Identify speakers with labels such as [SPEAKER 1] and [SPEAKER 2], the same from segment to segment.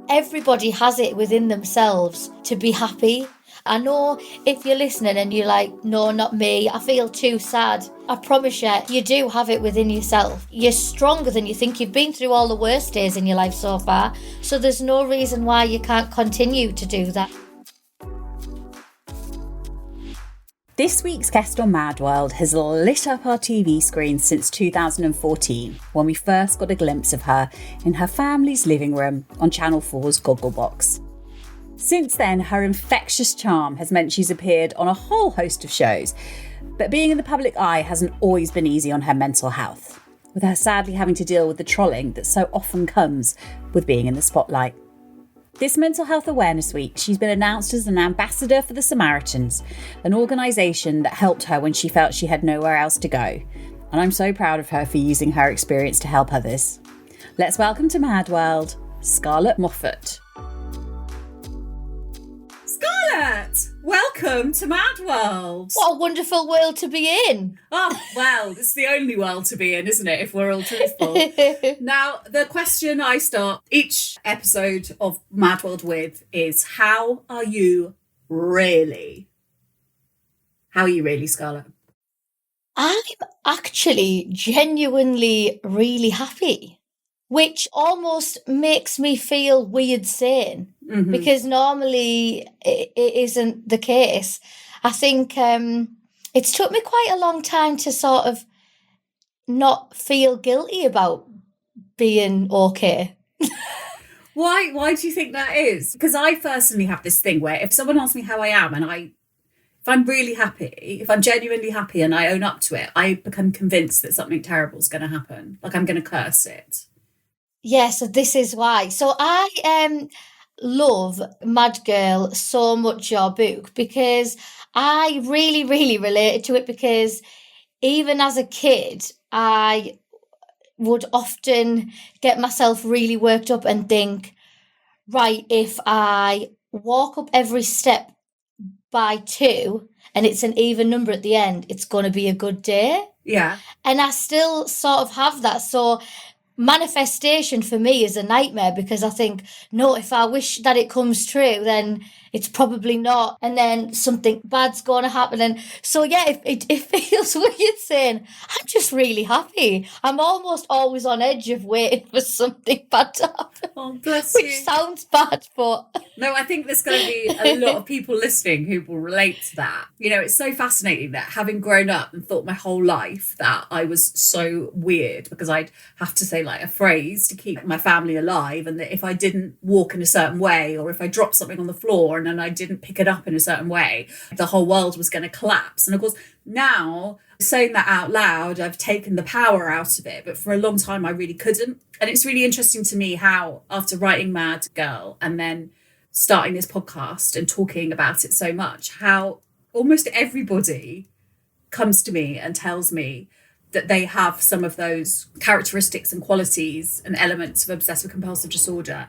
[SPEAKER 1] Everybody has it within themselves to be happy. I know if you're listening and you're like, no, not me, I feel too sad. I promise you, you do have it within yourself. You're stronger than you think. You've been through all the worst days in your life so far. So there's no reason why you can't continue to do that.
[SPEAKER 2] This week's guest on Mad World has lit up our TV screens since 2014, when we first got a glimpse of her in her family's living room on Channel 4's Gogglebox. Since then, her infectious charm has meant she's appeared on a whole host of shows, but being in the public eye hasn't always been easy on her mental health, with her sadly having to deal with the trolling that so often comes with being in the spotlight. This Mental Health Awareness Week, she's been announced as an ambassador for the Samaritans, an organisation that helped her when she felt she had nowhere else to go. And I'm so proud of her for using her experience to help others. Let's welcome to Mad World, Scarlett Moffatt. Scarlett, welcome to Mad World.
[SPEAKER 1] What a wonderful world to be in.
[SPEAKER 2] Oh, well, it's the only world to be in, isn't it, if we're all truthful? Now, the question I start each episode of Mad World with is, how are you really? How are you really, Scarlett?
[SPEAKER 1] I'm actually genuinely really happy, which almost makes me feel weird saying, because normally it isn't the case. I think it's took me quite a long time to sort of not feel guilty about being okay.
[SPEAKER 2] Why do you think that is? Because I personally have this thing where if someone asks me how I am and if I'm really happy, if I'm genuinely happy and I own up to it, I become convinced that something terrible is going to happen. Like I'm going to curse it.
[SPEAKER 1] Yes, so this is why. So I love Mad Girl so much, your book, because I really, really related to it, because even as a kid, I would often get myself really worked up and think, right, if I walk up every step by 2 and it's an even number at the end, it's going to be a good day.
[SPEAKER 2] Yeah.
[SPEAKER 1] And I still sort of have that. So manifestation for me is a nightmare, because I think, no, if I wish that it comes true, then it's probably not, and then something bad's going to happen. And so yeah, it feels weird saying I'm just really happy. I'm almost always on edge of waiting for something bad to happen.
[SPEAKER 2] Oh, bless
[SPEAKER 1] which
[SPEAKER 2] you.
[SPEAKER 1] Sounds bad, but
[SPEAKER 2] no, I think there's going to be a lot of people listening who will relate to that. You know, it's so fascinating that having grown up and thought my whole life that I was so weird because I'd have to say like a phrase to keep my family alive, and that if I didn't walk in a certain way, or if I dropped something on the floor and then I didn't pick it up in a certain way, the whole world was going to collapse. And of course, now saying that out loud, I've taken the power out of it. But for a long time, I really couldn't. And it's really interesting to me how after writing Mad Girl and then starting this podcast and talking about it so much, how almost everybody comes to me and tells me that they have some of those characteristics and qualities and elements of obsessive compulsive disorder.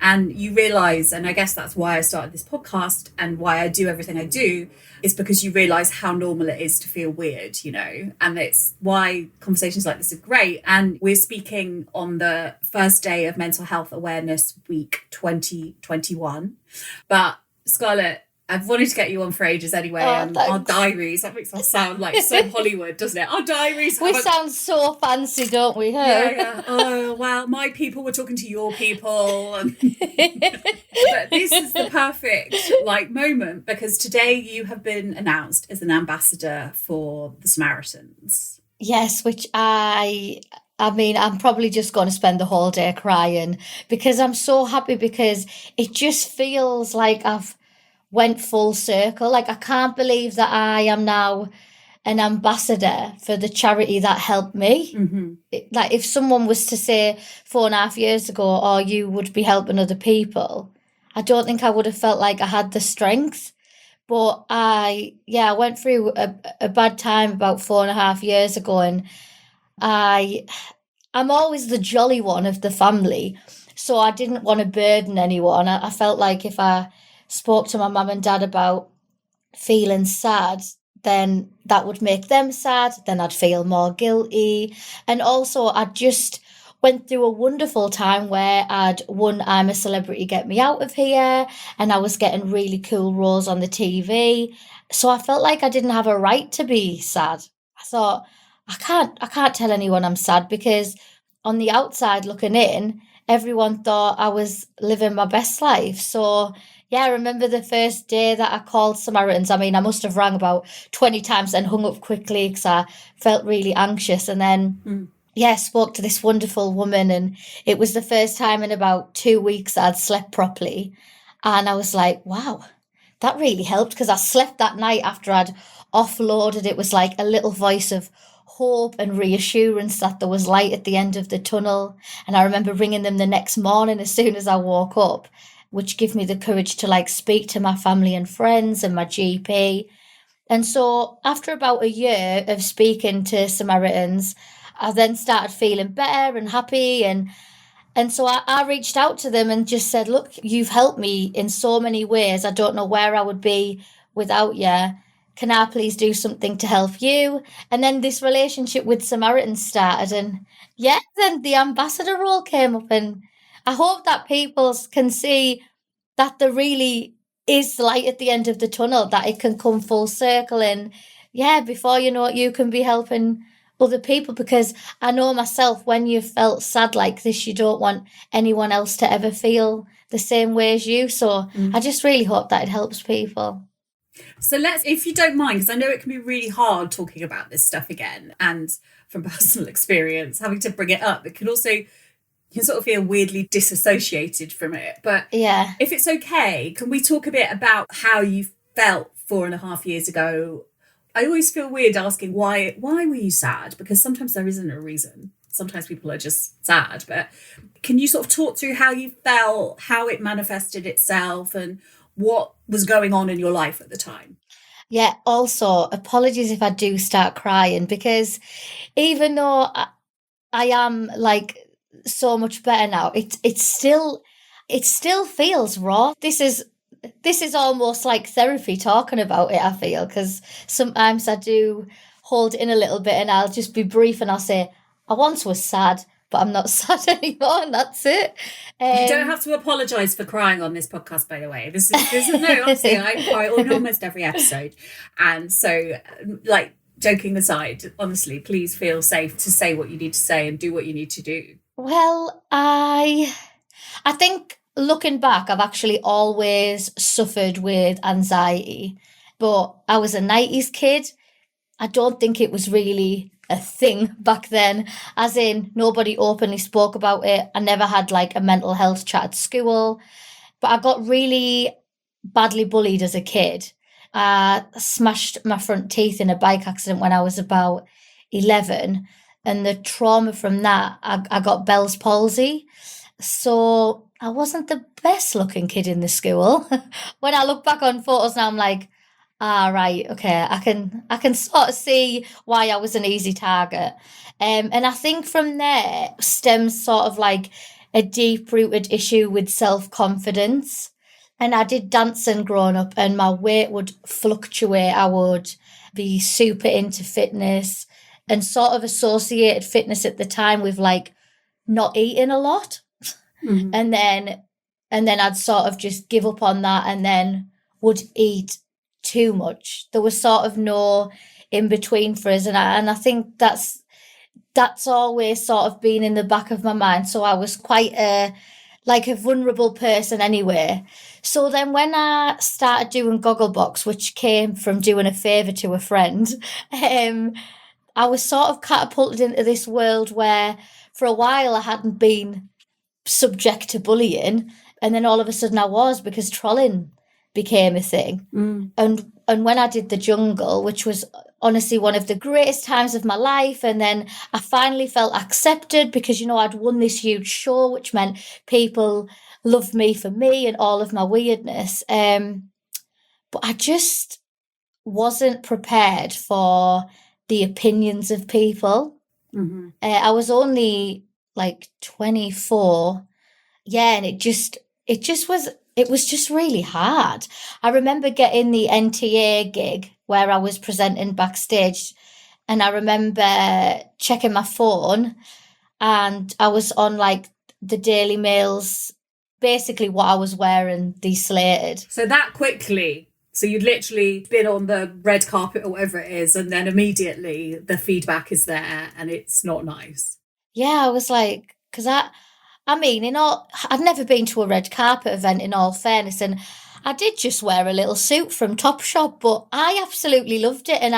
[SPEAKER 2] And you realise, and I guess that's why I started this podcast and why I do everything I do, is because you realise how normal it is to feel weird, you know, and it's why conversations like this are great. And we're speaking on the first day of Mental Health Awareness Week 2021. But Scarlett, I've wanted to get you on for ages anyway, and our diaries, that makes us sound like so Hollywood, doesn't it? Our diaries.
[SPEAKER 1] We sound so fancy, don't we? Huh?
[SPEAKER 2] Yeah. Oh, well, my people were talking to your people. But this is the perfect moment, because today you have been announced as an ambassador for the Samaritans.
[SPEAKER 1] Yes, which I mean, I'm probably just going to spend the whole day crying, because I'm so happy, because it just feels like I've went full circle. Like, I can't believe that I am now an ambassador for the charity that helped me.
[SPEAKER 2] Mm-hmm.
[SPEAKER 1] Like, if someone was to say 4.5 years ago, oh, you would be helping other people, I don't think I would have felt like I had the strength. But I went through a bad time about 4.5 years ago, and I'm always the jolly one of the family, so I didn't want to burden anyone. I felt like if I spoke to my mum and dad about feeling sad, then that would make them sad, then I'd feel more guilty. And also I just went through a wonderful time where I'd won I'm a Celebrity, Get Me Out of Here, and I was getting really cool roles on the TV. So I felt like I didn't have a right to be sad. I thought, I can't tell anyone I'm sad because on the outside looking in, everyone thought I was living my best life. So yeah, I remember the first day that I called Samaritans. I mean, I must have rang about 20 times and hung up quickly because I felt really anxious. And then, yeah, spoke to this wonderful woman. And it was the first time in about 2 weeks that I'd slept properly. And I was like, wow, that really helped because I slept that night after I'd offloaded. It was like a little voice of hope and reassurance that there was light at the end of the tunnel. And I remember ringing them the next morning as soon as I woke up, which gave me the courage to like speak to my family and friends and my GP. And so after about a year of speaking to Samaritans, I then started feeling better and happy, and so I reached out to them and just said, look, you've helped me in so many ways. I don't know where I would be without you. Can I please do something to help you? And then this relationship with Samaritans started. And yeah, then the ambassador role came up. And I hope that people can see that there really is light at the end of the tunnel, that it can come full circle. And yeah, before you know it, you can be helping other people, because I know myself, when you've felt sad like this, you don't want anyone else to ever feel the same way as you. So I just really hope that it helps people.
[SPEAKER 2] So let's, if you don't mind, because I know it can be really hard talking about this stuff again, and from personal experience, having to bring it up, it can also, you can sort of feel weirdly disassociated from it. But
[SPEAKER 1] Yeah.
[SPEAKER 2] if it's okay, can we talk a bit about how you felt 4.5 years ago? I always feel weird asking why were you sad? Because sometimes there isn't a reason. Sometimes people are just sad. But can you sort of talk through how you felt, how it manifested itself, and what was going on in your life at the time?
[SPEAKER 1] Yeah. Also, apologies if I do start crying, because even though I am like so much better now, it still feels raw. This is almost like therapy talking about it, I feel, because sometimes I do hold in a little bit and I'll just be brief and I'll say, I once was sad, but I'm not sad anymore, and that's it.
[SPEAKER 2] You don't have to apologise for crying on this podcast, by the way. This is no, honestly, I cry on almost every episode. And so, like, joking aside, honestly, please feel safe to say what you need to say and do what you need to do.
[SPEAKER 1] Well, I think looking back, I've actually always suffered with anxiety, but I was a 90s kid. I don't think it was really a thing back then, as in nobody openly spoke about it. I never had like a mental health chat at school, but I got really badly bullied as a kid. I smashed my front teeth in a bike accident when I was about 11. And the trauma from that, I got Bell's palsy. So I wasn't the best looking kid in the school. When I look back on photos now, I'm like, right, okay, I can sort of see why I was an easy target. And I think from there stems sort of like a deep rooted issue with self confidence. And I did dancing growing up, and my weight would fluctuate. I would be super into fitness and sort of associated fitness at the time with like not eating a lot.
[SPEAKER 2] Mm-hmm.
[SPEAKER 1] And then I'd sort of just give up on that and then would eat too much. There was sort of no in between for us, and I think that's always sort of been in the back of my mind. So I was quite a vulnerable person anyway. So then when I started doing Gogglebox, which came from doing a favour to a friend, I was sort of catapulted into this world where for a while I hadn't been subject to bullying, and then all of a sudden I was, because trolling became a thing. And when I did the jungle, which was honestly one of the greatest times of my life, and then I finally felt accepted because I'd won this huge show, which meant people loved me for me and all of my weirdness. But I just wasn't prepared for the opinions of people.
[SPEAKER 2] Mm-hmm.
[SPEAKER 1] I was only like 24. Yeah, and it was just really hard. I remember getting the NTA gig where I was presenting backstage, and I remember checking my phone, and I was on like the Daily Mail's, basically what I was wearing, slated.
[SPEAKER 2] So that quickly. So you'd literally been on the red carpet or whatever it is, and then immediately the feedback is there and it's not nice.
[SPEAKER 1] Yeah, I was like, because I mean, I'd never been to a red carpet event, in all fairness, and I did just wear a little suit from Topshop, but I absolutely loved it, and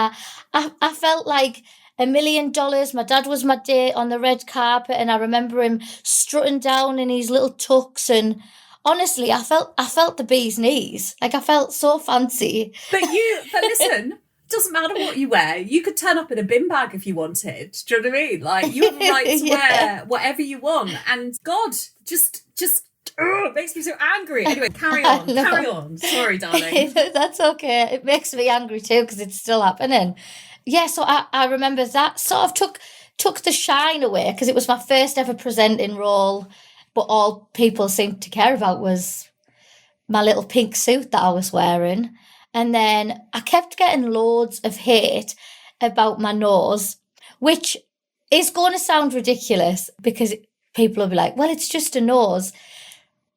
[SPEAKER 1] I felt like $1,000,000. My dad was my date on the red carpet, and I remember him strutting down in his little tux, and honestly, I felt the bee's knees. Like, I felt so fancy.
[SPEAKER 2] But listen, doesn't matter what you wear. You could turn up in a bin bag if you wanted. Do you know what I mean? Like, you have a right to wear whatever you want. And God, just it makes me so angry. Anyway, carry on. Sorry, darling.
[SPEAKER 1] That's okay. It makes me angry too because it's still happening. Yeah, so I remember that sort of took the shine away because it was my first ever presenting role, but all people seemed to care about was my little pink suit that I was wearing. And then I kept getting loads of hate about my nose, which is going to sound ridiculous because people will be like, well, it's just a nose.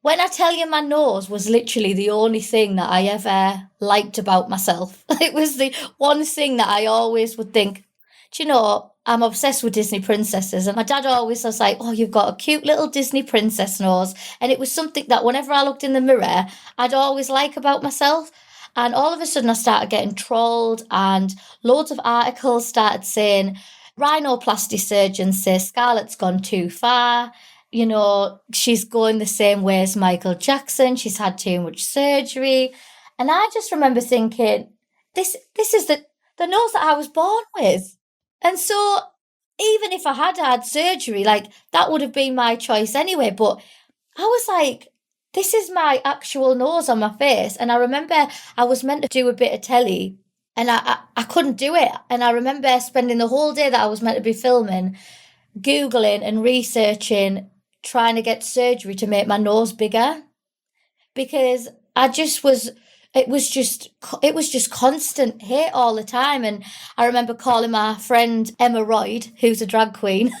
[SPEAKER 1] When I tell you, my nose was literally the only thing that I ever liked about myself. It was the one thing that I always would think, do you know, I'm obsessed with Disney princesses. And my dad always was like, oh, you've got a cute little Disney princess nose. And it was something that whenever I looked in the mirror, I'd always like about myself. And all of a sudden I started getting trolled and loads of articles started saying, rhinoplasty surgeons say Scarlett's gone too far. You know, she's going the same way as Michael Jackson. She's had too much surgery. And I just remember thinking, this is the nose that I was born with. And so even if I had had surgery, like, that would have been my choice anyway. But I was like, this is my actual nose on my face. And I remember I was meant to do a bit of telly and I couldn't do it. And I remember spending the whole day that I was meant to be filming, Googling and researching, trying to get surgery to make my nose bigger because it was just constant hate all the time. And I remember calling my friend Emma Royd, who's a drag queen,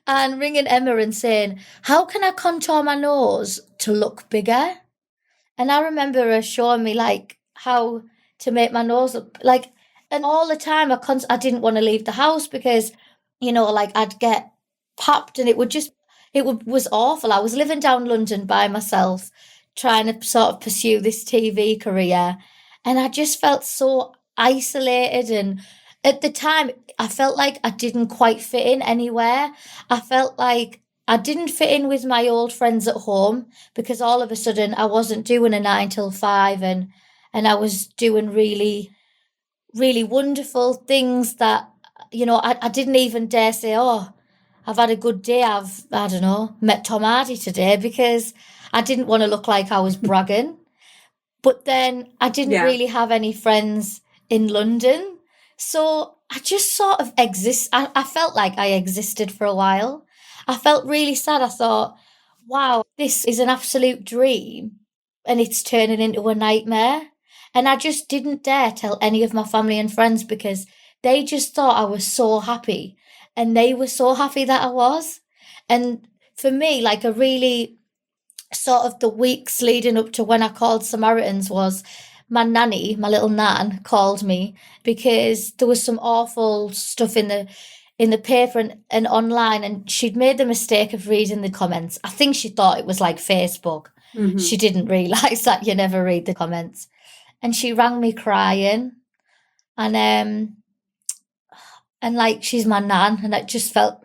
[SPEAKER 1] and ringing Emma and saying, how can I contour my nose to look bigger? And I remember her showing me like how to make my nose look like, and all the time I didn't want to leave the house because, you know, like, I'd get popped and it was awful. I was living down London by myself, trying to sort of pursue this TV career. And I just felt so isolated. And at the time, I felt like I didn't quite fit in anywhere. I felt like I didn't fit in with my old friends at home because all of a sudden I wasn't doing a 9 till 5 and I was doing really, really wonderful things that, you know, I didn't even dare say, oh, I've had a good day. I don't know, met Tom Hardy today because I didn't want to look like I was bragging. But then I didn't really have any friends in London. So I just sort of I felt like I existed for a while. I felt really sad. I thought, wow, this is an absolute dream and it's turning into a nightmare. And I just didn't dare tell any of my family and friends because they just thought I was so happy. And they were so happy that I was. And for me, like, a really sort of the weeks leading up to when I called Samaritans was my nanny, my little nan, called me because there was some awful stuff in the paper and online, and she'd made the mistake of reading the comments. I think she thought it was like Facebook. Mm-hmm. She didn't realise that you never read the comments. And she rang me crying. And like, she's my nan, and I just felt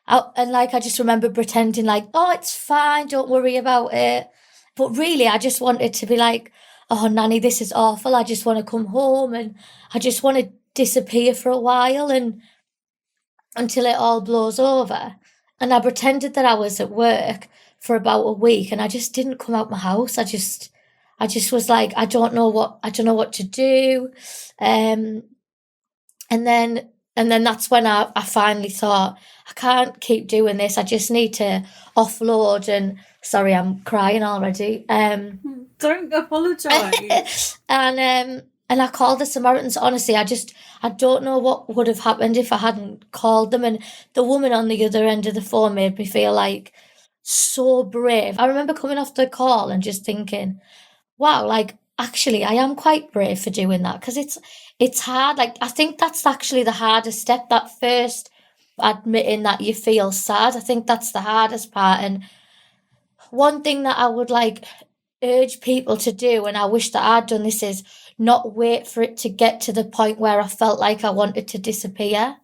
[SPEAKER 1] out, and like, I just remember pretending like, oh, it's fine, don't worry about it. But really, I just wanted to be like, oh, Nanny, this is awful. I just want to come home and I just want to disappear for a while and until it all blows over. And I pretended that I was at work for about a week and I just didn't come out my house. I just was like, I don't know what to do. And then that's when I finally thought, I can't keep doing this. I just need to offload. And sorry, I'm crying already.
[SPEAKER 2] Don't apologise.
[SPEAKER 1] And And I called the Samaritans. Honestly, I don't know what would have happened if I hadn't called them. And the woman on the other end of the phone made me feel like so brave. I remember coming off the call and just thinking, wow, like actually I am quite brave for doing that, because it's hard. Like I think that's actually the hardest step, that first admitting that you feel sad. I think that's the hardest part. And one thing that I would like urge people to do, and I wish that I'd done this, is not wait for it to get to the point where I felt like I wanted to disappear.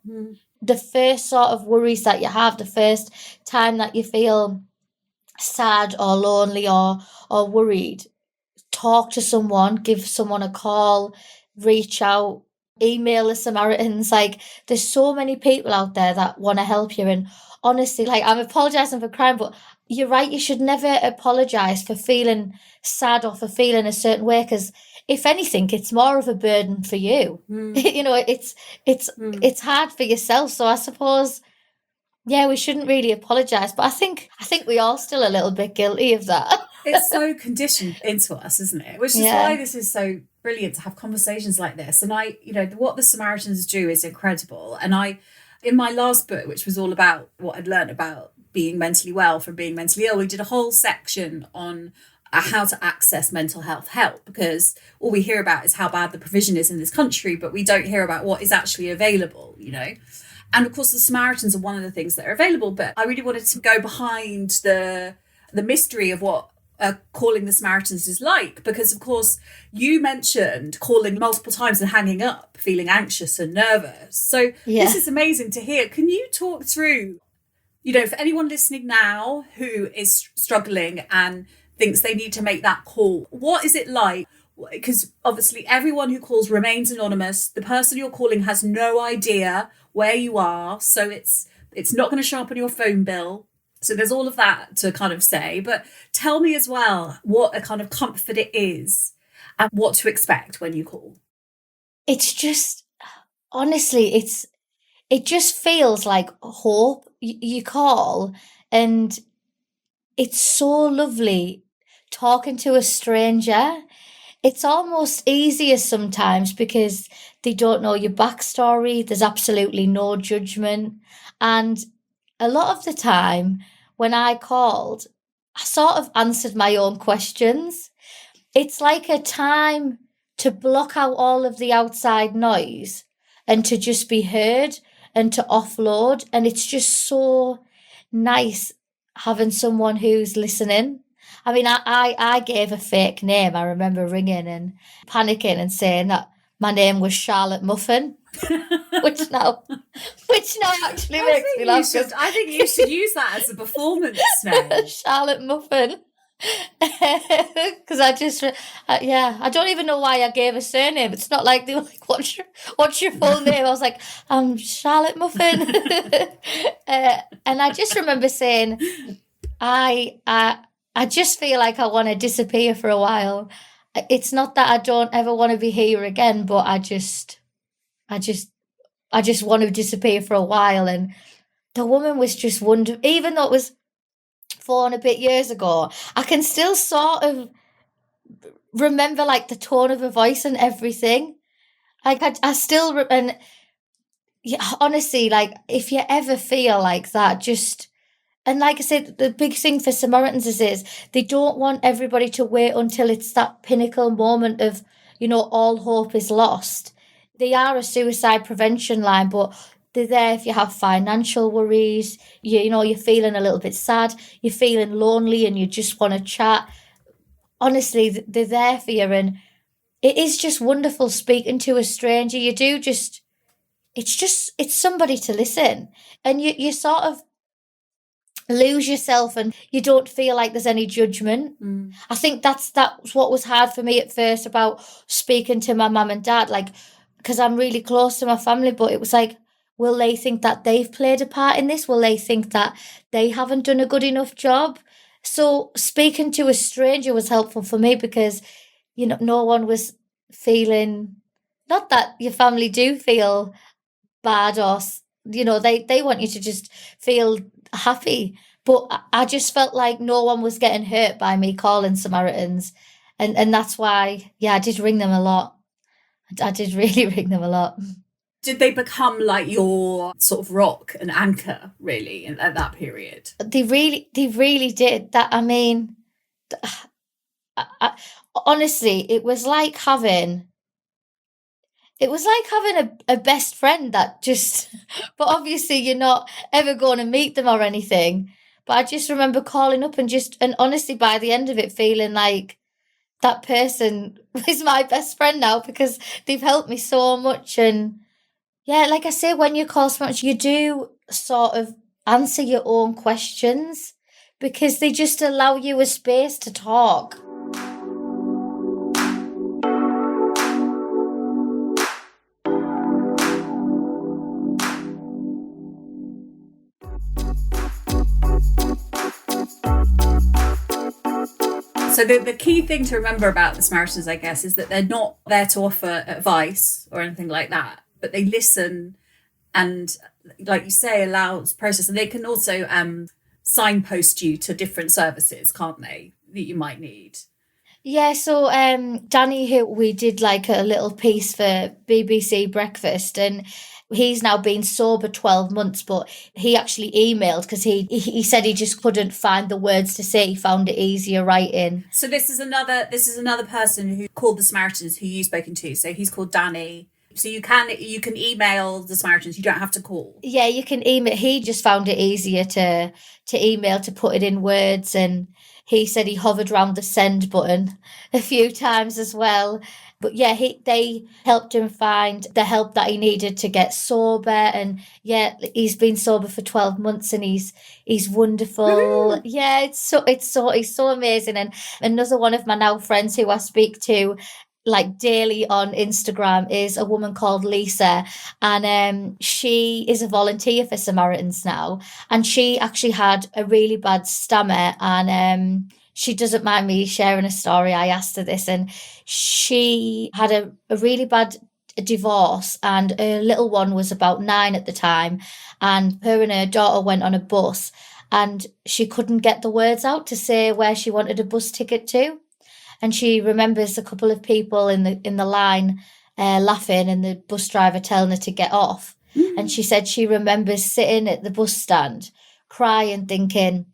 [SPEAKER 1] The first sort of worries that you have, the first time that you feel sad or lonely or worried, talk to someone, give someone a call, reach out, email the Samaritans. Like, there's so many people out there that want to help you. And honestly, like, I'm apologizing for crying, but you're right. You should never apologize for feeling sad or for feeling a certain way, because if anything, it's more of a burden for you. You know, it's hard for yourself. So I suppose, yeah, we shouldn't really apologize. But I think we all still a little bit guilty of that.
[SPEAKER 2] It's so conditioned into us, isn't it? Which is why this is so brilliant to have conversations like this. And what the Samaritans do is incredible. And in my last book, which was all about what I'd learned about being mentally well from being mentally ill, we did a whole section on how to access mental health help, because all we hear about is how bad the provision is in this country, but we don't hear about what is actually available, you know. And of course, the Samaritans are one of the things that are available. But I really wanted to go behind the mystery of what calling the Samaritans is like, because of course you mentioned calling multiple times and hanging up, feeling anxious and nervous. So This is amazing to hear. Can you talk through, you know, for anyone listening now who is struggling and thinks they need to make that call, what is it like? Because obviously everyone who calls remains anonymous. The person you're calling has no idea where you are, so it's not going to show up on your phone bill. So there's all of that to kind of say. But tell me as well what a kind of comfort it is and what to expect when you call.
[SPEAKER 1] It's just, honestly, it just feels like hope. You call and it's so lovely talking to a stranger. It's almost easier sometimes because they don't know your backstory. There's absolutely no judgment. And a lot of the time when I called, I sort of answered my own questions. It's like a time to block out all of the outside noise and to just be heard and to offload. And it's just so nice having someone who's listening. I mean, I gave a fake name. I remember ringing and panicking and saying that my name was Charlotte Muffin, which now actually makes me laugh.
[SPEAKER 2] I think you should use that as a performance name.
[SPEAKER 1] Charlotte Muffin. Because I don't even know why I gave a surname. It's not like they were like, what's your full name? I was like, I'm Charlotte Muffin. And I just remember saying, I just feel like I want to disappear for a while. It's not that I don't ever want to be here again, but I just want to disappear for a while. And the woman was just wonderful, even though it was 4 and a bit years ago. I can still sort of remember like the tone of her voice and everything. Like I still and yeah, honestly, like if you ever feel like that, just. And like I said, the big thing for Samaritans is they don't want everybody to wait until it's that pinnacle moment of, you know, all hope is lost. They are a suicide prevention line, but they're there if you have financial worries, you know, you're feeling a little bit sad, you're feeling lonely and you just want to chat. Honestly, they're there for you. And it is just wonderful speaking to a stranger. It's somebody to listen. And you sort of lose yourself and you don't feel like there's any judgment. I think that's what was hard for me at first about speaking to my mum and dad, like, because I'm really close to my family, but it was like, will they think that they've played a part in this? Will they think that they haven't done a good enough job? So speaking to a stranger was helpful for me because, you know, no one was feeling, not that your family do feel bad or, you know, they want you to just feel happy. But I just felt like no one was getting hurt by me calling Samaritans. And that's why, yeah, I did ring them a lot. I did really ring them a lot.
[SPEAKER 2] Did they become like your sort of rock and anchor, really, at that period?
[SPEAKER 1] They really did that. I mean, I, honestly, it was like having a best friend that just, but obviously you're not ever going to meet them or anything. But I just remember calling up and honestly, by the end of it, feeling like that person is my best friend now because they've helped me so much. And yeah, like I say, when you call so much, you do sort of answer your own questions because they just allow you a space to talk.
[SPEAKER 2] So the key thing to remember about the Samaritans, I guess, is that they're not there to offer advice or anything like that, but they listen and, like you say, allows process. And they can also signpost you to different services, can't they, that you might need?
[SPEAKER 1] Yeah, so Danny, who we did like a little piece for BBC Breakfast, and he's now been sober 12 months, but he actually emailed because he said he just couldn't find the words to say. He found it easier writing.
[SPEAKER 2] So this is another person who called the Samaritans who you've spoken to. So he's called Danny. So you can email the Samaritans. You don't have to call.
[SPEAKER 1] Yeah, you can email. He just found it easier to email, to put it in words, and he said he hovered around the send button a few times as well. But yeah, they helped him find the help that he needed to get sober, and yeah, he's been sober for 12 months, and he's wonderful. Yeah, it's so amazing. And another one of my now friends who I speak to like daily on Instagram is a woman called Lisa, and she is a volunteer for Samaritans now, and she actually had a really bad stammer, and she doesn't mind me sharing a story. I asked her this, and she had a really bad divorce, and her little one was about 9 at the time, and her and her daughter went on a bus, and she couldn't get the words out to say where she wanted a bus ticket to, and she remembers a couple of people in the line laughing and the bus driver telling her to get off. And she said she remembers sitting at the bus stand crying, thinking,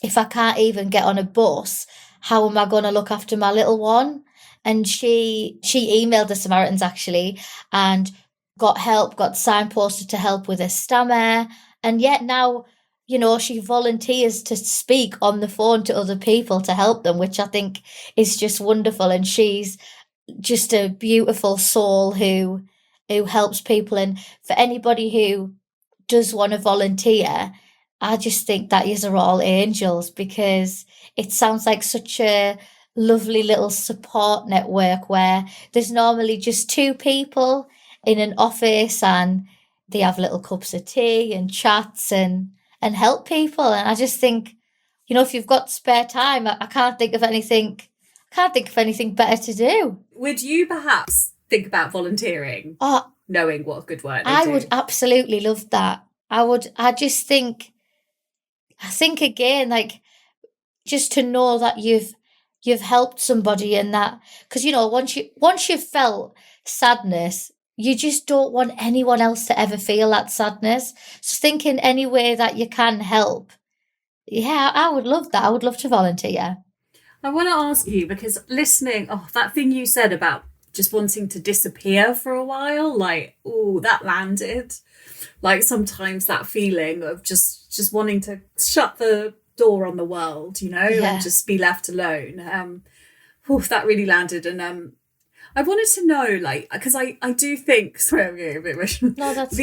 [SPEAKER 1] if I can't even get on a bus, how am I going to look after my little one? And she emailed the Samaritans actually, and got help, got signposted to help with her stammer, and yet now, you know, she volunteers to speak on the phone to other people to help them, which I think is just wonderful. And she's just a beautiful soul who helps people. And for anybody who does want to volunteer, I just think that yous are all angels, because it sounds like such a lovely little support network where there's normally just two people in an office, and they have little cups of tea and chats and help people. And I just think, you know, if you've got spare time, I can't think of anything better to do.
[SPEAKER 2] Would you perhaps think about volunteering,
[SPEAKER 1] Oh,
[SPEAKER 2] knowing what a good work they
[SPEAKER 1] I
[SPEAKER 2] do?
[SPEAKER 1] would absolutely love that. I just think, I think again, like, just to know that you've helped somebody, and that, because you know, once you've felt sadness, you just don't want anyone else to ever feel that sadness. So think in any way that you can help. Yeah, I would love that. I would love to volunteer.
[SPEAKER 2] I want to ask you, because listening, that thing you said about just wanting to disappear for a while, like, oh, that landed. Like sometimes that feeling of just wanting to shut the door on the world, you know,
[SPEAKER 1] Yeah.
[SPEAKER 2] and just be left alone. That really landed. And I wanted to know, like, because I do think, sorry, I'm getting a bit emotional.
[SPEAKER 1] No, that's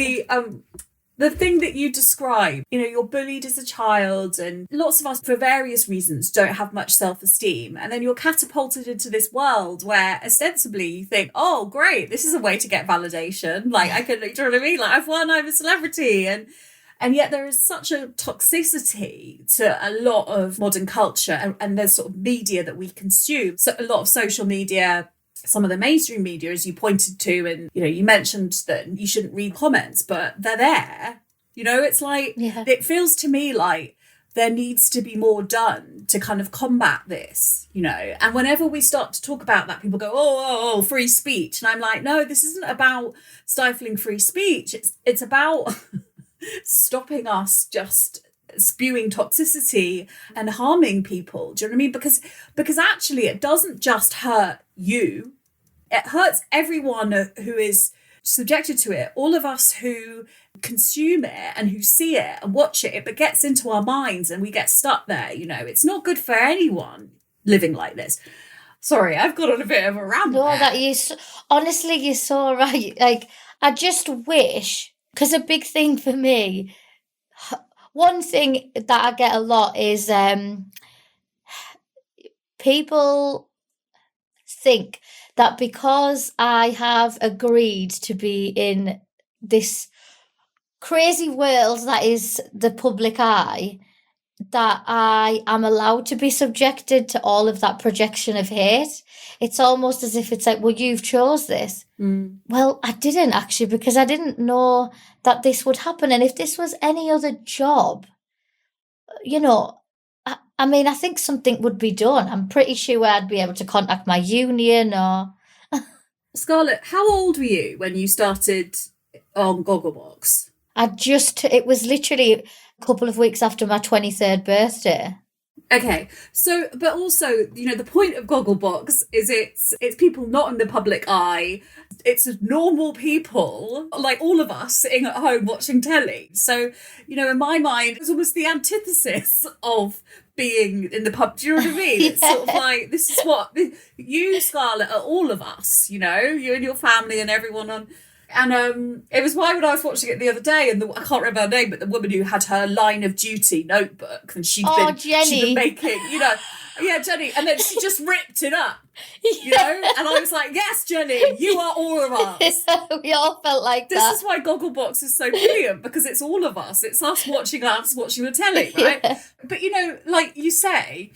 [SPEAKER 2] The thing that you describe, you know, you're bullied as a child, and lots of us, for various reasons, don't have much self-esteem. And then you're catapulted into this world where ostensibly you think, oh, great, this is a way to get validation. Like, I can, do you know what I mean? Like, I've won, I'm a celebrity. And yet there is such a toxicity to a lot of modern culture and the sort of media that we consume. So a lot of social media, some of the mainstream media, as you pointed to, and, you know, you mentioned that you shouldn't read comments, but they're there. You know, it's like,
[SPEAKER 1] Yeah.
[SPEAKER 2] it feels to me like there needs to be more done to kind of combat this, you know. And whenever we start to talk about that, people go, oh, free speech. And I'm like, no, this isn't about stifling free speech. It's about stopping us just spewing toxicity and harming people. Do you know what I mean? Because actually it doesn't just hurt you. It hurts everyone who is subjected to it. All of us who consume it and who see it and watch it, it gets into our minds and we get stuck there. You know, it's not good for anyone living like this. Sorry, I've got on a bit of a rant.
[SPEAKER 1] No,
[SPEAKER 2] there.
[SPEAKER 1] that honestly, you're so right. Like, I just wish, because a big thing for me, one thing that I get a lot is people think that because I have agreed to be in this crazy world that is the public eye, that I am allowed to be subjected to all of that projection of hate. It's almost as if it's like, well, you've chose this. Well, I didn't actually, because I didn't know that this would happen. And if this was any other job, you know, I mean, I think something would be done. I'm pretty sure I'd be able to contact my union or...
[SPEAKER 2] Scarlett, how old were you when you started on Gogglebox?
[SPEAKER 1] It was literally a couple of weeks after my 23rd birthday.
[SPEAKER 2] Okay, so, but also, you know, the point of Gogglebox is it's people not in the public eye. It's normal people, like all of us, sitting at home watching telly. So, you know, in my mind, it's almost the antithesis of being in the pub. Do you know what I mean? It's sort of like, this is what you, Scarlett, are all of us, you know, you and your family and everyone on. And it was why when I was watching it the other day, and I can't remember her name, but the woman who had her line of duty notebook, and she'd been making, you know, yeah, Jenny, and then she just ripped it up, you know, and I was like, yes, Jenny, you are all of us.
[SPEAKER 1] We all felt like
[SPEAKER 2] this is why Gogglebox is so brilliant, because it's all of us. It's us watching the telly, right? Yeah. But, you know, like you say,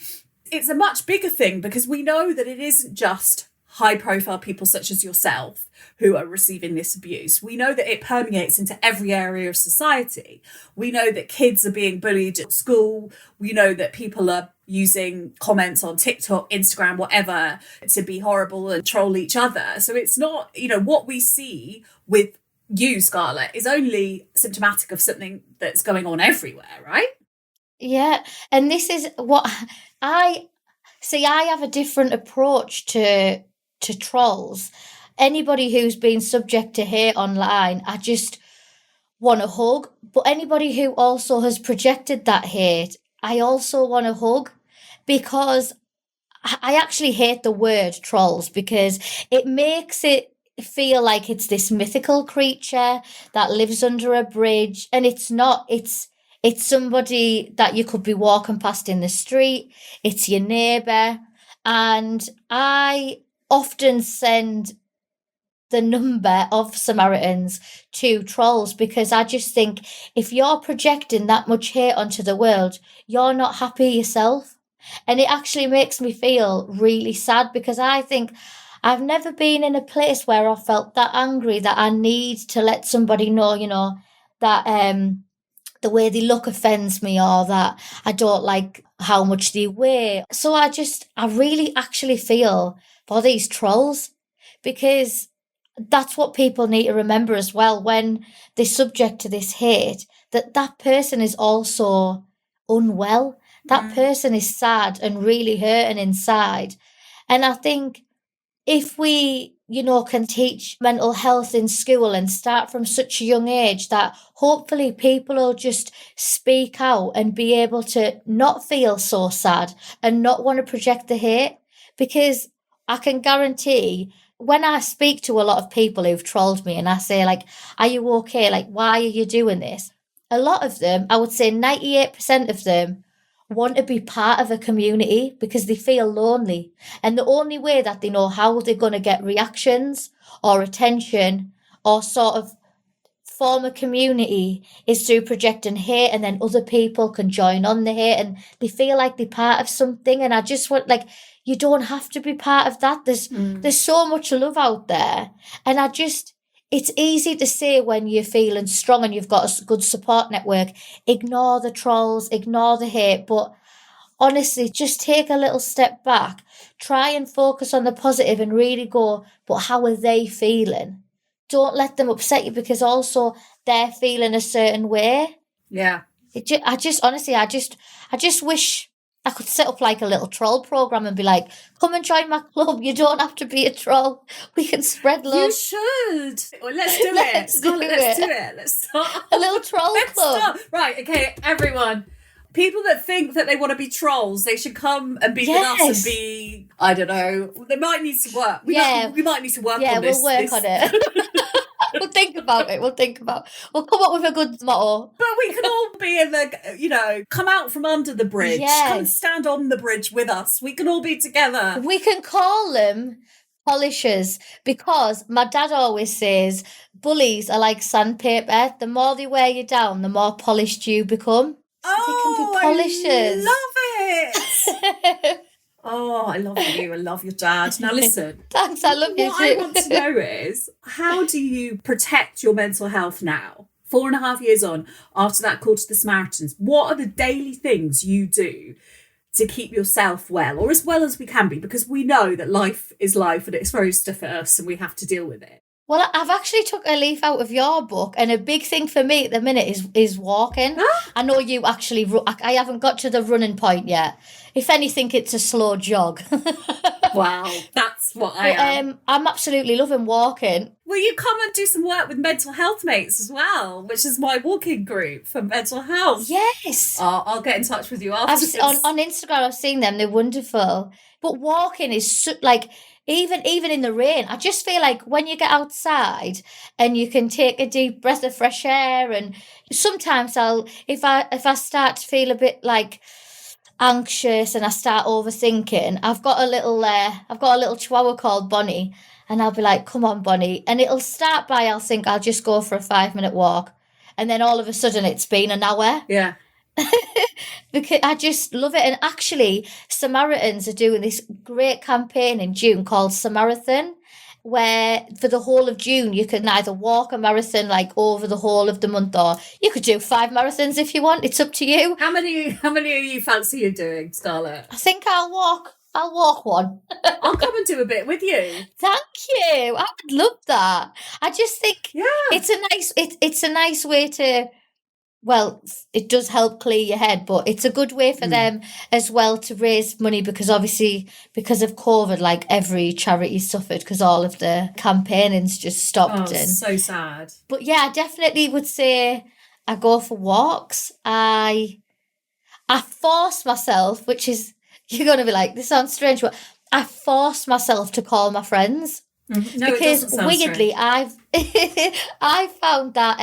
[SPEAKER 2] it's a much bigger thing, because we know that it isn't just high-profile people such as yourself who are receiving this abuse. We know that it permeates into every area of society. We know that kids are being bullied at school. We know that people are using comments on TikTok, Instagram, whatever, to be horrible and troll each other. So it's not, you know, what we see with you, Scarlett, is only symptomatic of something that's going on everywhere, right?
[SPEAKER 1] Yeah, and this is what I have a different approach to trolls. Anybody who's been subject to hate online, I just want to hug. But anybody who also has projected that hate, I also want to hug, because I actually hate the word trolls, because it makes it feel like it's this mythical creature that lives under a bridge, and it's not. It's somebody that you could be walking past in the street. It's your neighbour. And I often send the number of Samaritans to trolls, because I just think if you're projecting that much hate onto the world, you're not happy yourself. And it actually makes me feel really sad, because I think I've never been in a place where I felt that angry that I need to let somebody know, you know, that the way they look offends me, or that I don't like how much they weigh. So I really actually feel for these trolls, because that's what people need to remember as well when they're subject to this hate, that person is also unwell. That person is sad and really hurting inside. And I think if we, you know, can teach mental health in school and start from such a young age, that hopefully people will just speak out and be able to not feel so sad and not want to project the hate. Because I can guarantee, when I speak to a lot of people who've trolled me and I say, like, are you okay? Like, why are you doing this? A lot of them, I would say 98% of them, want to be part of a community because they feel lonely. And the only way that they know how they're going to get reactions or attention or sort of form a community is through projecting hate, and then other people can join on the hate and they feel like they're part of something. And I just want, like, you don't have to be part of that. There's so much love out there. And it's easy to say when you're feeling strong and you've got a good support network, ignore the trolls, ignore the hate. But honestly, just take a little step back, try and focus on the positive and really go, but how are they feeling? Don't let them upset you because also they're feeling a certain way.
[SPEAKER 2] Yeah.
[SPEAKER 1] I just honestly, I just wish I could set up like a little troll program and be like, come and join my club. You don't have to be a troll. We can spread
[SPEAKER 2] You
[SPEAKER 1] love.
[SPEAKER 2] should. Well, let's do it.
[SPEAKER 1] Let's do
[SPEAKER 2] Scarlett, let's
[SPEAKER 1] it.
[SPEAKER 2] do it. Let's start.
[SPEAKER 1] A little troll
[SPEAKER 2] Let's
[SPEAKER 1] club.
[SPEAKER 2] start. Right, okay, everyone. People that think that they want to be trolls, they should come and be with us
[SPEAKER 1] Yes.
[SPEAKER 2] and be, I don't know, they might need some work. We might need to work
[SPEAKER 1] Yeah,
[SPEAKER 2] on this.
[SPEAKER 1] we'll work on it. We'll think about it. We'll come up with a good motto.
[SPEAKER 2] But we can all be in the, come out from under the bridge.
[SPEAKER 1] Yes.
[SPEAKER 2] Come and stand on the bridge with us. We can all be together.
[SPEAKER 1] We can call them polishers because my dad always says bullies are like sandpaper. The more they wear you down, the more polished you become. So they can be polishers.
[SPEAKER 2] I love it. Oh, I love you. I love your dad. Now listen.
[SPEAKER 1] Thanks, I love you
[SPEAKER 2] What
[SPEAKER 1] too.
[SPEAKER 2] I want to know is, how do you protect your mental health now? 4.5 years on, after that call to the Samaritans, what are the daily things you do to keep yourself well as we can be? Because we know that life is life and it's throws stuff at us and we have to deal with it.
[SPEAKER 1] Well, I've actually took a leaf out of your book, and a big thing for me at the minute is walking. I know you actually. I haven't got to the running point yet. If anything, it's a slow jog.
[SPEAKER 2] Wow, that's what I am.
[SPEAKER 1] I'm absolutely loving walking.
[SPEAKER 2] Will you come and do some work with mental health mates as well, which is my walking group for mental health?
[SPEAKER 1] Yes.
[SPEAKER 2] I'll get in touch with you after.
[SPEAKER 1] On Instagram, I've seen them. They're wonderful. But walking is even in the rain, I just feel like when you get outside and you can take a deep breath of fresh air, and sometimes if I start to feel a bit like anxious and I start overthinking, I've got a little chihuahua called Bonnie, and I'll be like, come on, Bonnie, and I'll think I'll just go for a 5-minute walk, and then all of a sudden it's been an hour.
[SPEAKER 2] Yeah.
[SPEAKER 1] Because I just love it. And actually, Samaritans are doing this great campaign in June called Samaritans, where for the whole of June you can either walk a marathon like over the whole of the month, or you could do 5 marathons if you want. It's up to you.
[SPEAKER 2] How many are you fancy you doing, Scarlett?
[SPEAKER 1] I think I'll walk one.
[SPEAKER 2] I'll come and do a bit with you.
[SPEAKER 1] Thank you. I would love that. I just think it's a nice way to. Well, it does help clear your head, but it's a good way for them as well to raise money, because obviously because of COVID, like every charity suffered because all of the campaigning's just stopped.
[SPEAKER 2] Oh, so sad.
[SPEAKER 1] But yeah, I definitely would say I go for walks. I force myself, which is, you're going to be like, this sounds strange, but I force myself to call my friends.
[SPEAKER 2] No,
[SPEAKER 1] because
[SPEAKER 2] it doesn't sound
[SPEAKER 1] weirdly,
[SPEAKER 2] strange.
[SPEAKER 1] I've found that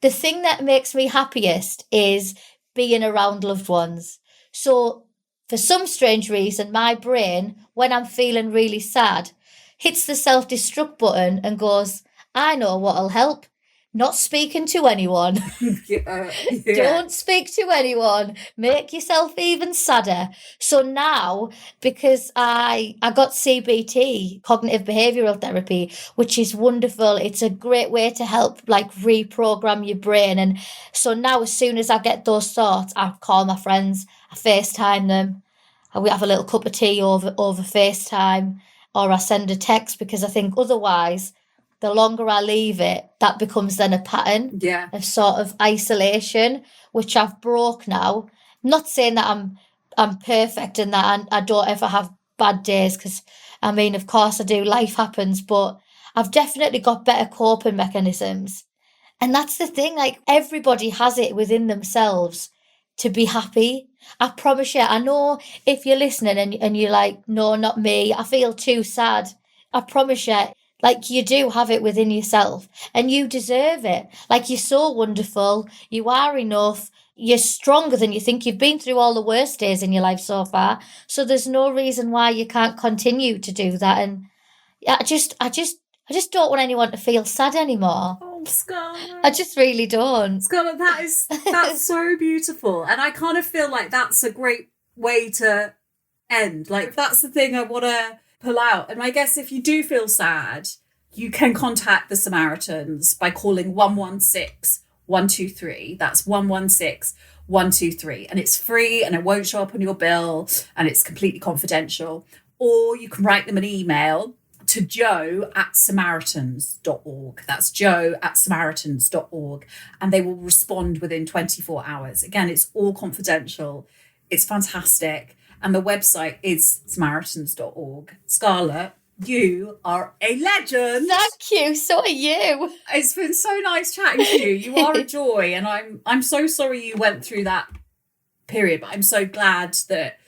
[SPEAKER 1] the thing that makes me happiest is being around loved ones. So for some strange reason, my brain, when I'm feeling really sad, hits the self-destruct button and goes, I know what'll help. Not speaking to anyone.
[SPEAKER 2] Yeah.
[SPEAKER 1] Don't speak to anyone. Make yourself even sadder. So now, because I got CBT, cognitive behavioural therapy, which is wonderful. It's a great way to help like reprogram your brain. And so now, as soon as I get those thoughts, I call my friends, I FaceTime them, and we have a little cup of tea over FaceTime, or I send a text, because I think otherwise, the longer I leave it, that becomes then a pattern of sort of isolation, which I've broke now. Not saying that I'm perfect and that I don't ever have bad days, because, I mean, of course I do, life happens, but I've definitely got better coping mechanisms. And that's the thing, like everybody has it within themselves to be happy. I promise you, I know if you're listening and you're like, no, not me, I feel too sad. I promise you, like you do have it within yourself and you deserve it. Like you're so wonderful. You are enough. You're stronger than you think. You've been through all the worst days in your life so far. So there's no reason why you can't continue to do that. And I just don't want anyone to feel sad anymore.
[SPEAKER 2] Oh, Scarlett.
[SPEAKER 1] I just really don't.
[SPEAKER 2] Scarlett, that's so beautiful. And I kind of feel like that's a great way to end. Like that's the thing I want to pull out. And I guess if you do feel sad, you can contact the Samaritans by calling 116 123. That's 116 123, and it's free and it won't show up on your bill and it's completely confidential. Or you can write them an email to joe@samaritans.org. That's joe@samaritans.org. And they will respond within 24 hours. Again, it's all confidential. It's fantastic. And the website is samaritans.org. Scarlett, you are a legend.
[SPEAKER 1] Thank you. So are you.
[SPEAKER 2] It's been so nice chatting to you. You are a joy. And I'm so sorry you went through that period, but I'm so glad that,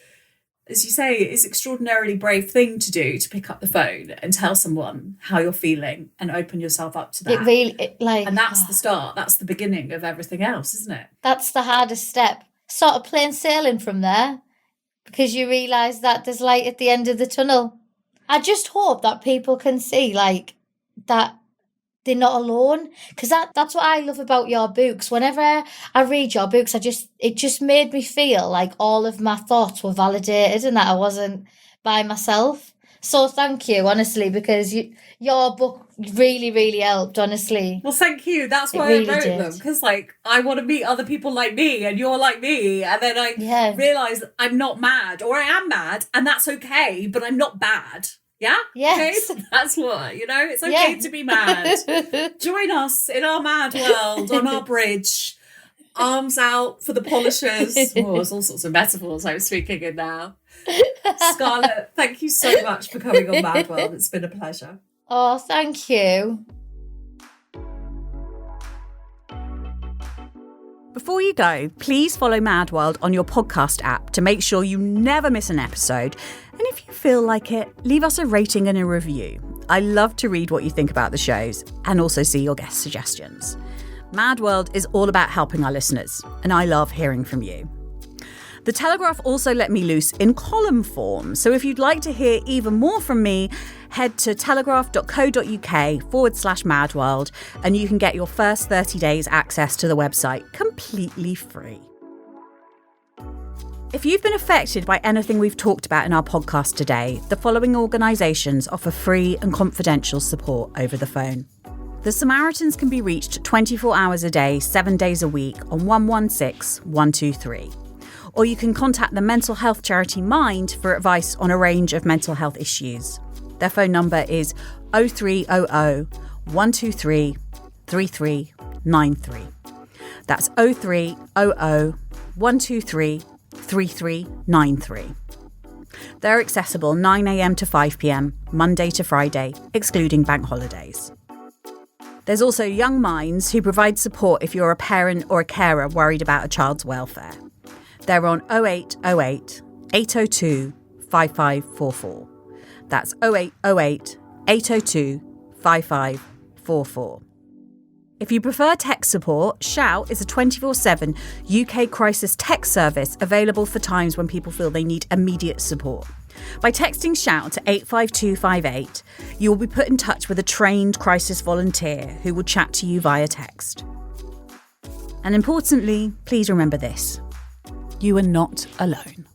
[SPEAKER 2] as you say, it's an extraordinarily brave thing to do, to pick up the phone and tell someone how you're feeling and open yourself up to that.
[SPEAKER 1] It really,
[SPEAKER 2] and that's the start. That's the beginning of everything else, isn't it?
[SPEAKER 1] That's the hardest step. Sort of plain sailing from there, because you realise that there's light at the end of the tunnel. I just hope that people can see, like, that they're not alone, because that's what I love about your books. Whenever I read your books, it just made me feel like all of my thoughts were validated and that I wasn't by myself. So thank you, honestly, because your book really, really helped, honestly.
[SPEAKER 2] Well, thank you. That's why
[SPEAKER 1] really
[SPEAKER 2] I wrote
[SPEAKER 1] did.
[SPEAKER 2] them, because like I want to meet other people like me and you're like me, and then I realise I'm not mad, or I am mad, and that's okay, but I'm not bad. Yeah?
[SPEAKER 1] Yes.
[SPEAKER 2] Okay? That's what, it's okay to be mad. Join us in our mad world on our bridge. Arms out for the polishers. Oh, there's all sorts of metaphors I'm speaking in now. Scarlett, thank you so much for coming on Mad World. It's been a pleasure.
[SPEAKER 1] Oh, thank you.
[SPEAKER 3] Before you go, please follow Mad World on your podcast app to make sure you never miss an episode. And if you feel like it, leave us a rating and a review. I love to read what you think about the shows and also see your guest suggestions. Mad World is all about helping our listeners, and I love hearing from you. The Telegraph also let me loose in column form, so if you'd like to hear even more from me, head to telegraph.co.uk/madworld and you can get your first 30 days access to the website completely free. If you've been affected by anything we've talked about in our podcast today, the following organisations offer free and confidential support over the phone. The Samaritans can be reached 24 hours a day, 7 days a week on 116 123. Or you can contact the mental health charity Mind for advice on a range of mental health issues. Their phone number is 0300 123 3393. That's 0300 123 3393. They're accessible 9 a.m. to 5 p.m, Monday to Friday, excluding bank holidays. There's also Young Minds, who provide support if you're a parent or a carer worried about a child's welfare. They're on 0808 802 5544. That's 0808 802 5544. If you prefer tech support, Shout is a 24/7 UK crisis tech service available for times when people feel they need immediate support. By texting Shout to 85258, you will be put in touch with a trained crisis volunteer who will chat to you via text. And importantly, please remember this: you are not alone.